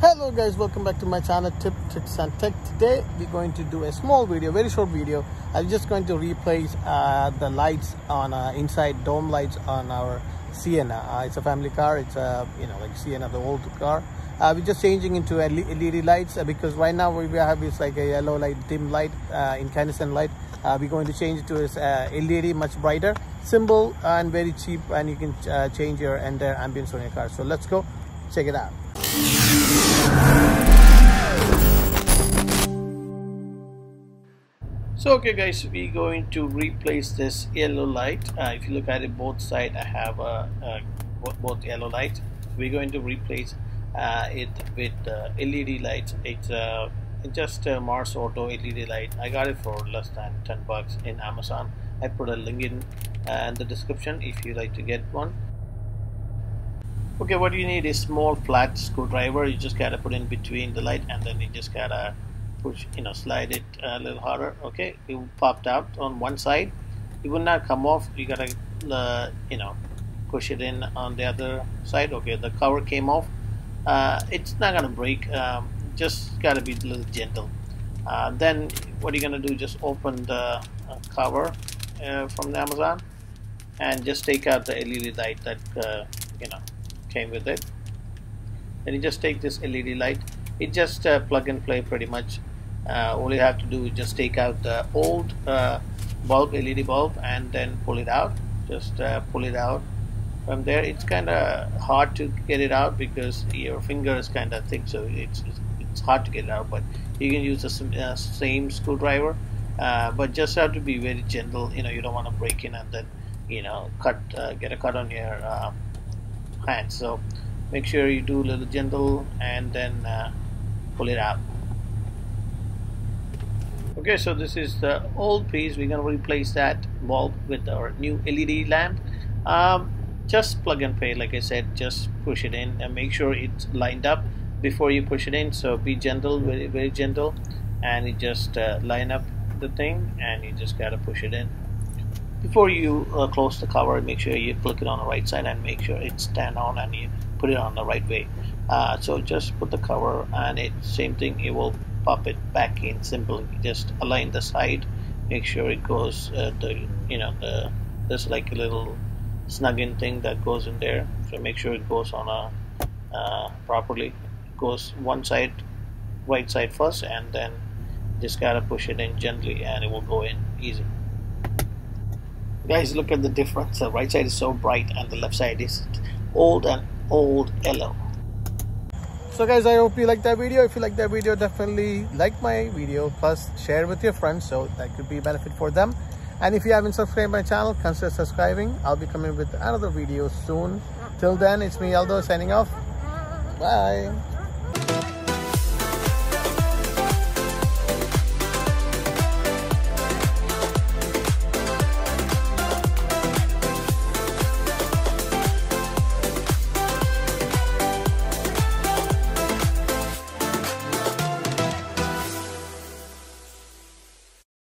Hello guys, welcome back to my channel Tip Tricks and Tech. Today we're going to do a small video, very short video. I'm just going to replace the lights on inside dome lights on our Sienna. It's a family car. It's a like Sienna, the old car. We're just changing into LED lights because right now we have is like a yellow light, dim light, incandescent light. We're going to change it to this LED, much brighter, simple and very cheap, and you can change your entire ambience on your car. So let's go check it out. So okay guys, we're going to replace this yellow light. If you look at it, both sides I have both yellow lights. We're going to replace it with LED lights. It's just a Mars Auto LED light. I got it for less than 10 bucks in Amazon. I put a link in the description if you like to get one. Okay, what you need is small flat screwdriver. You just gotta put in between the light, and then you just gotta push, slide it a little harder. Okay, it popped out on one side. It will not come off. You gotta push it in on the other side. Okay, the cover came off. It's not gonna break. Just gotta be a little gentle. Then what you're gonna do, just open the cover from the Amazon and just take out the LED light that came with it. Then you just take this LED light. It just plug and play pretty much. All you have to do is just take out the old bulb, LED bulb, and then pull it out. Just pull it out from there. It's kind of hard to get it out because your finger is kind of thick, so it's hard to get it out, but you can use the same screwdriver, but just have to be very gentle. You don't want to break in and then get a cut on your hand. So make sure you do a little gentle and then pull it out. Okay, so this is the old piece. We're going to replace that bulb with our new LED lamp. Just plug and play, like I said. Just push it in and make sure it's lined up before you push it in. So be gentle, very very gentle, and you just line up the thing, and you just gotta push it in. Before you close the cover, make sure you click it on the right side and make sure it's stand on and you put it on the right way. So just put the cover, and it's same thing. It will pop it back in. Simple. Just align the side. Make sure it goes. There's like a little snug in thing that goes in there. So make sure it goes on properly. It goes one side, right side first, and then just gotta push it in gently, and it will go in easy. Guys, look at the difference. The right side is so bright and the left side is old yellow. So guys, I hope you like that video. If you like that video, definitely like my video, plus share with your friends, so that could be a benefit for them. And if you haven't subscribed my channel, consider subscribing. I'll be coming with another video soon. Till then, it's me Aldo signing off. Bye.